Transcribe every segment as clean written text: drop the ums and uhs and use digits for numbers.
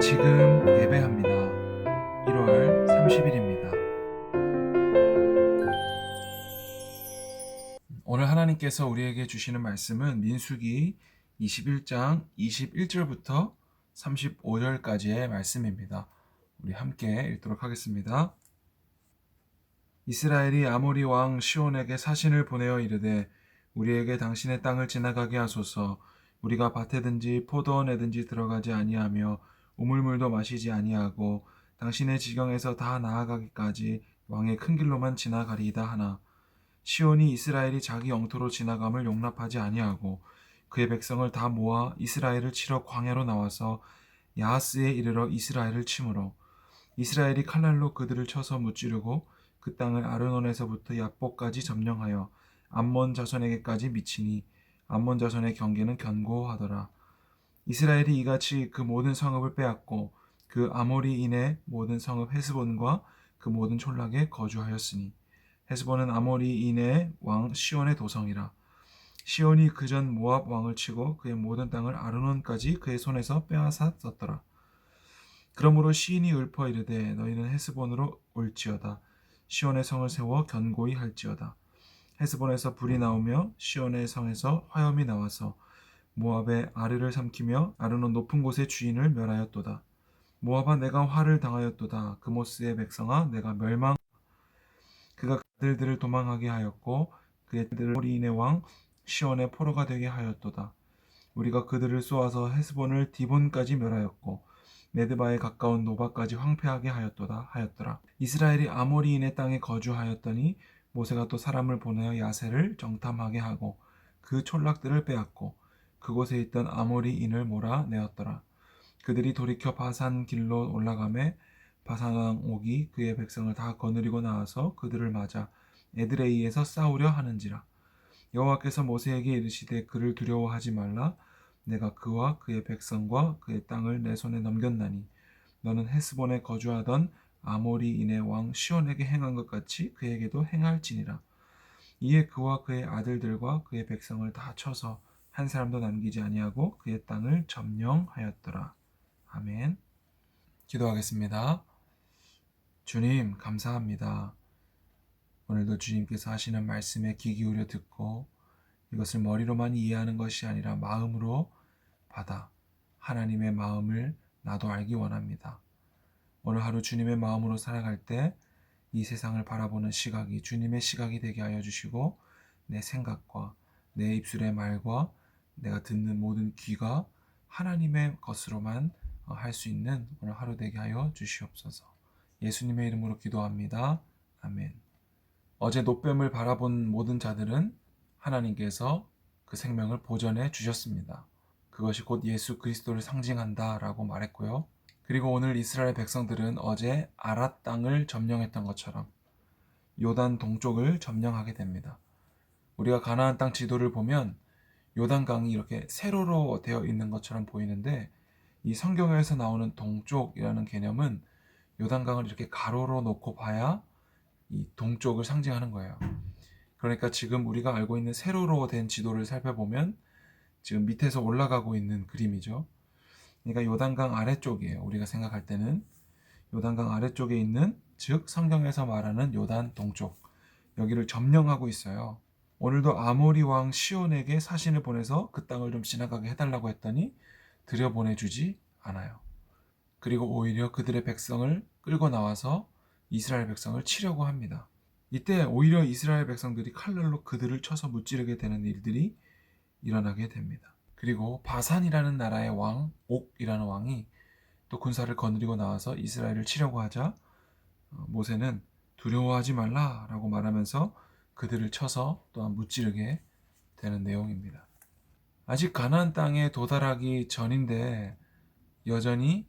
지금 예배합니다. 1월 30일입니다. 오늘 하나님께서 우리에게 주시는 말씀은 민수기 21장 21절부터 35절까지의 말씀입니다. 우리 함께 읽도록 하겠습니다. 이스라엘이 아모리 왕 시온에게 사신을 보내어 이르되 우리에게 당신의 땅을 지나가게 하소서. 우리가 밭에든지 포도원에든지 들어가지 아니하며 우물물도 마시지 아니하고 당신의 지경에서 다 나아가기까지 왕의 큰 길로만 지나가리이다 하나 시온이 이스라엘이 자기 영토로 지나감을 용납하지 아니하고 그의 백성을 다 모아 이스라엘을 치러 광야로 나와서 야하스에 이르러 이스라엘을 치므로 이스라엘이 칼날로 그들을 쳐서 무찌르고 그 땅을 아르논에서부터 야복까지 점령하여 암몬 자손에게까지 미치니 암몬 자손의 경계는 견고하더라. 이스라엘이 이같이 그 모든 성읍을 빼앗고 그 아모리인의 모든 성읍 헤스본과 그 모든 촌락에 거주하였으니 헤스본은 아모리인의 왕 시온의 도성이라. 시온이 그전 모압 왕을 치고 그의 모든 땅을 아르논까지 그의 손에서 빼앗았었더라. 그러므로 시인이 읊어 이르되 너희는 헤스본으로 올지어다. 시온의 성을 세워 견고히 할지어다. 헤스본에서 불이 나오며 시온의 성에서 화염이 나와서 모압의 아르를 삼키며 아르논 높은 곳의 주인을 멸하였도다. 모압아 내가 화를 당하였도다. 그모스의 백성아 내가 멸망. 그가 그들을 도망하게 하였고 그의 들을 아모리인의 왕 시온의 포로가 되게 하였도다. 우리가 그들을 쏘아서 헤스본을 디본까지 멸하였고 메드바에 가까운 노바까지 황폐하게 하였더라. 이스라엘이 아모리인의 땅에 거주하였더니 모세가 또 사람을 보내어 야세를 정탐하게 하고 그 촌락들을 빼앗고 그곳에 있던 아모리인을 몰아내었더라. 그들이 돌이켜 바산 길로 올라가매 바산 왕 옥이 그의 백성을 다 거느리고 나와서 그들을 맞아 에드레이에서 싸우려 하는지라. 여호와께서 모세에게 이르시되 그를 두려워하지 말라. 내가 그와 그의 백성과 그의 땅을 내 손에 넘겼나니 너는 헤스본에 거주하던 아모리인의 왕 시온에게 행한 것 같이 그에게도 행할지니라. 이에 그와 그의 아들들과 그의 백성을 다 쳐서 한 사람도 남기지 아니하고 그의 땅을 점령하였더라. 아멘. 기도하겠습니다. 주님 감사합니다. 오늘도 주님께서 하시는 말씀에 귀 기울여 듣고 이것을 머리로만 이해하는 것이 아니라 마음으로 받아 하나님의 마음을 나도 알기 원합니다. 오늘 하루 주님의 마음으로 살아갈 때 이 세상을 바라보는 시각이 주님의 시각이 되게 하여 주시고 내 생각과 내 입술의 말과 내가 듣는 모든 귀가 하나님의 것으로만 할 수 있는 오늘 하루 되게 하여 주시옵소서. 예수님의 이름으로 기도합니다. 아멘. 어제 노뱀을 바라본 모든 자들은 하나님께서 그 생명을 보전해 주셨습니다. 그것이 곧 예수 그리스도를 상징한다 라고 말했고요. 그리고 오늘 이스라엘 백성들은 어제 아랏 땅을 점령했던 것처럼 요단 동쪽을 점령하게 됩니다. 우리가 가나안 땅 지도를 보면 요단강이 이렇게 세로로 되어 있는 것처럼 보이는데 이 성경에서 나오는 동쪽이라는 개념은 요단강을 이렇게 가로로 놓고 봐야 이 동쪽을 상징하는 거예요. 그러니까 지금 우리가 알고 있는 세로로 된 지도를 살펴보면 지금 밑에서 올라가고 있는 그림이죠. 그러니까 요단강 아래쪽이에요. 우리가 생각할 때는 요단강 아래쪽에 있는 즉 성경에서 말하는 요단 동쪽 여기를 점령하고 있어요. 오늘도 아모리 왕 시온에게 사신을 보내서 그 땅을 좀 지나가게 해달라고 했더니 들여보내주지 않아요. 그리고 오히려 그들의 백성을 끌고 나와서 이스라엘 백성을 치려고 합니다. 이때 오히려 이스라엘 백성들이 칼날로 그들을 쳐서 무찌르게 되는 일들이 일어나게 됩니다. 그리고 바산이라는 나라의 왕, 옥이라는 왕이 또 군사를 거느리고 나와서 이스라엘을 치려고 하자 모세는 두려워하지 말라라고 말하면서 그들을 쳐서 또한 무찌르게 되는 내용입니다. 아직 가나안 땅에 도달하기 전인데 여전히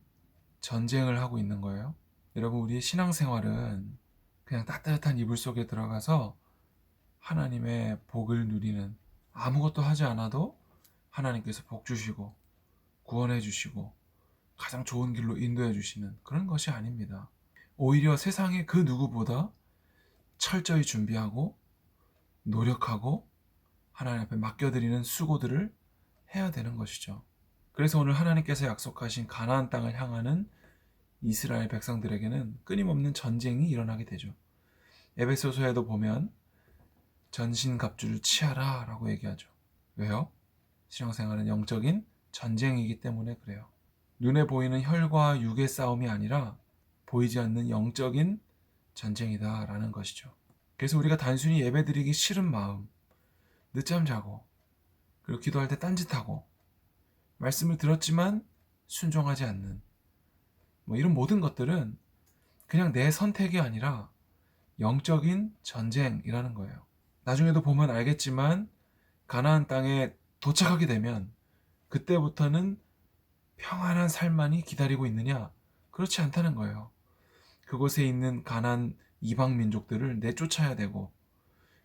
전쟁을 하고 있는 거예요. 여러분 우리의 신앙생활은 그냥 따뜻한 이불 속에 들어가서 하나님의 복을 누리는 아무것도 하지 않아도 하나님께서 복 주시고 구원해 주시고 가장 좋은 길로 인도해 주시는 그런 것이 아닙니다. 오히려 세상의 그 누구보다 철저히 준비하고 노력하고 하나님 앞에 맡겨드리는 수고들을 해야 되는 것이죠. 그래서 오늘 하나님께서 약속하신 가나안 땅을 향하는 이스라엘 백성들에게는 끊임없는 전쟁이 일어나게 되죠. 에베소서에도 보면 전신갑주를 취하라 라고 얘기하죠. 왜요? 신앙생활은 영적인 전쟁이기 때문에 그래요. 눈에 보이는 혈과 육의 싸움이 아니라 보이지 않는 영적인 전쟁이다라는 것이죠. 그래서 우리가 단순히 예배드리기 싫은 마음, 늦잠 자고, 그리고 기도할 때 딴짓하고, 말씀을 들었지만 순종하지 않는 이런 모든 것들은 그냥 내 선택이 아니라 영적인 전쟁이라는 거예요. 나중에도 보면 알겠지만 가나안 땅에 도착하게 되면 그때부터는 평안한 삶만이 기다리고 있느냐? 그렇지 않다는 거예요. 그곳에 있는 가나안 이방 민족들을 내쫓아야 되고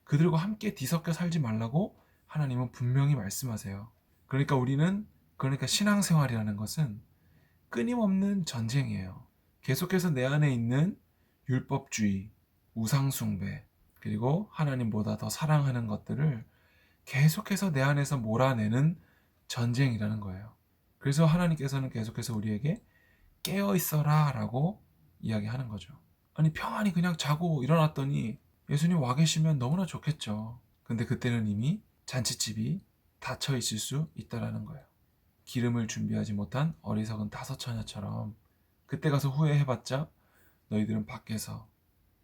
그들과 함께 뒤섞여 살지 말라고 하나님은 분명히 말씀하세요. 그러니까 신앙생활이라는 것은 끊임없는 전쟁이에요. 계속해서 내 안에 있는 율법주의, 우상숭배, 그리고 하나님보다 더 사랑하는 것들을 계속해서 내 안에서 몰아내는 전쟁이라는 거예요. 그래서 하나님께서는 계속해서 우리에게 깨어 있어라 라고 이야기하는 거죠. 아니 평안히 그냥 자고 일어났더니 예수님 와 계시면 너무나 좋겠죠. 근데 그때는 이미 잔칫집이 닫혀 있을 수 있다라는 거예요. 기름을 준비하지 못한 어리석은 다섯 처녀처럼 그때 가서 후회해봤자 너희들은 밖에서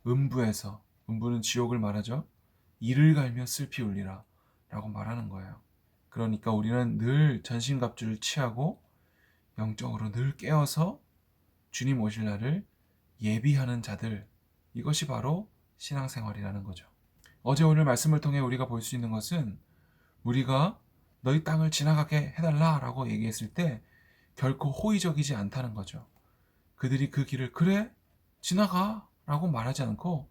음부는 지옥을 말하죠. 이를 갈며 슬피 울리라 라고 말하는 거예요. 그러니까 우리는 늘 전신갑주를 취하고 영적으로 늘 깨어서 주님 오실 날을 예비하는 자들, 이것이 바로 신앙생활이라는 거죠. 어제 오늘 말씀을 통해 우리가 볼 수 있는 것은 우리가 너희 땅을 지나가게 해달라 라고 얘기했을 때 결코 호의적이지 않다는 거죠. 그들이 그 길을 그래 지나가 라고 말하지 않고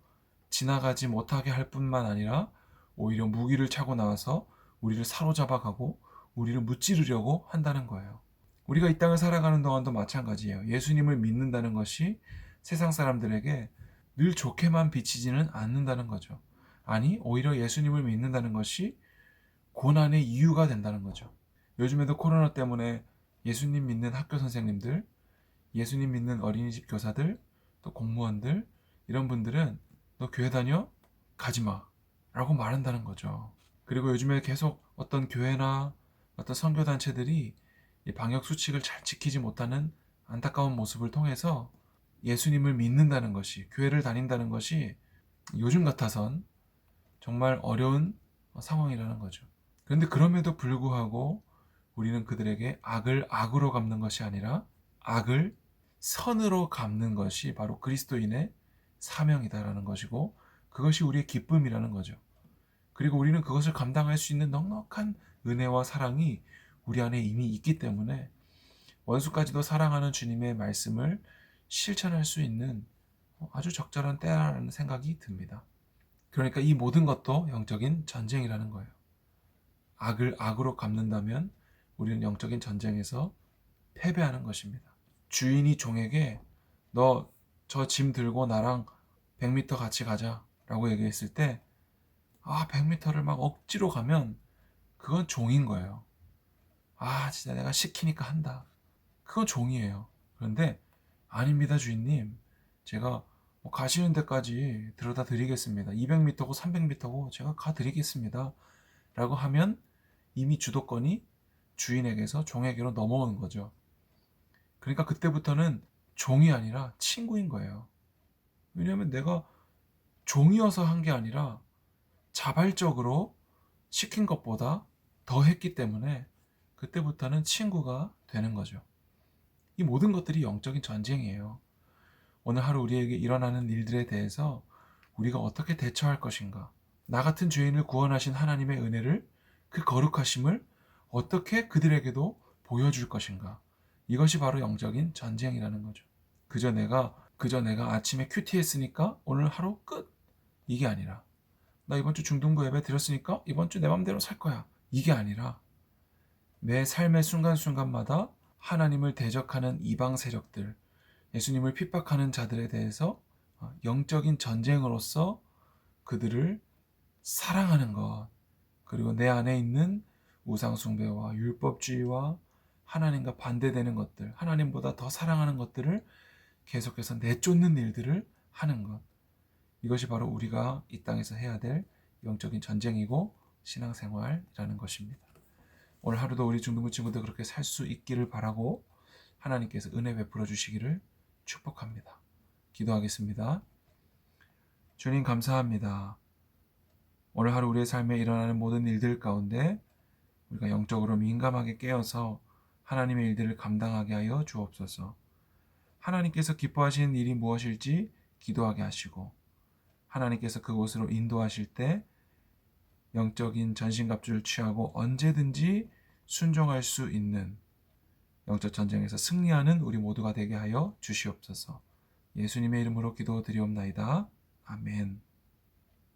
지나가지 못하게 할 뿐만 아니라 오히려 무기를 차고 나와서 우리를 사로잡아 가고 우리를 무찌르려고 한다는 거예요. 우리가 이 땅을 살아가는 동안도 마찬가지예요. 예수님을 믿는다는 것이 세상 사람들에게 늘 좋게만 비치지는 않는다는 거죠. 아니, 오히려 예수님을 믿는다는 것이 고난의 이유가 된다는 거죠. 요즘에도 코로나 때문에 예수님 믿는 학교 선생님들, 예수님 믿는 어린이집 교사들, 또 공무원들, 이런 분들은 너 교회 다녀? 가지 마. 라고 말한다는 거죠. 그리고 요즘에 계속 어떤 교회나 어떤 선교단체들이 이 방역 수칙을 잘 지키지 못하는 안타까운 모습을 통해서 예수님을 믿는다는 것이, 교회를 다닌다는 것이 요즘 같아선 정말 어려운 상황이라는 거죠. 그런데 그럼에도 불구하고 우리는 그들에게 악을 악으로 갚는 것이 아니라 악을 선으로 갚는 것이 바로 그리스도인의 사명이다라는 것이고 그것이 우리의 기쁨이라는 거죠. 그리고 우리는 그것을 감당할 수 있는 넉넉한 은혜와 사랑이 우리 안에 이미 있기 때문에 원수까지도 사랑하는 주님의 말씀을 실천할 수 있는 아주 적절한 때라는 생각이 듭니다. 그러니까 이 모든 것도 영적인 전쟁이라는 거예요. 악을 악으로 갚는다면 우리는 영적인 전쟁에서 패배하는 것입니다. 주인이 종에게 너 저 짐 들고 나랑 100m 같이 가자 라고 얘기했을 때 100m를 막 억지로 가면 그건 종인 거예요. 진짜 내가 시키니까 한다. 그건 종이에요. 그런데 아닙니다 주인님. 제가 가시는 데까지 들여다 드리겠습니다. 200m고 300m고 제가 가드리겠습니다. 라고 하면 이미 주도권이 주인에게서 종에게로 넘어오는 거죠. 그러니까 그때부터는 종이 아니라 친구인 거예요. 왜냐하면 내가 종이어서 한 게 아니라 자발적으로 시킨 것보다 더 했기 때문에 그때부터는 친구가 되는 거죠. 이 모든 것들이 영적인 전쟁이에요. 오늘 하루 우리에게 일어나는 일들에 대해서 우리가 어떻게 대처할 것인가? 나 같은 죄인을 구원하신 하나님의 은혜를, 그 거룩하심을 어떻게 그들에게도 보여줄 것인가? 이것이 바로 영적인 전쟁이라는 거죠. 그저 내가 아침에 큐티 했으니까 오늘 하루 끝. 이게 아니라 나 이번 주 중등부 예배 드렸으니까 이번 주 내 맘대로 살 거야. 이게 아니라 내 삶의 순간순간마다 하나님을 대적하는 이방 세력들, 예수님을 핍박하는 자들에 대해서 영적인 전쟁으로서 그들을 사랑하는 것, 그리고 내 안에 있는 우상숭배와 율법주의와 하나님과 반대되는 것들, 하나님보다 더 사랑하는 것들을 계속해서 내쫓는 일들을 하는 것. 이것이 바로 우리가 이 땅에서 해야 될 영적인 전쟁이고 신앙생활이라는 것입니다. 오늘 하루도 우리 중등부 친구들 그렇게 살 수 있기를 바라고 하나님께서 은혜 베풀어 주시기를 축복합니다. 기도하겠습니다. 주님 감사합니다. 오늘 하루 우리의 삶에 일어나는 모든 일들 가운데 우리가 영적으로 민감하게 깨어서 하나님의 일들을 감당하게 하여 주옵소서. 하나님께서 기뻐하시는 일이 무엇일지 기도하게 하시고 하나님께서 그곳으로 인도하실 때 영적인 전신갑주를 취하고 언제든지 순종할 수 있는 영적 전쟁에서 승리하는 우리 모두가 되게 하여 주시옵소서. 예수님의 이름으로 기도드리옵나이다. 아멘.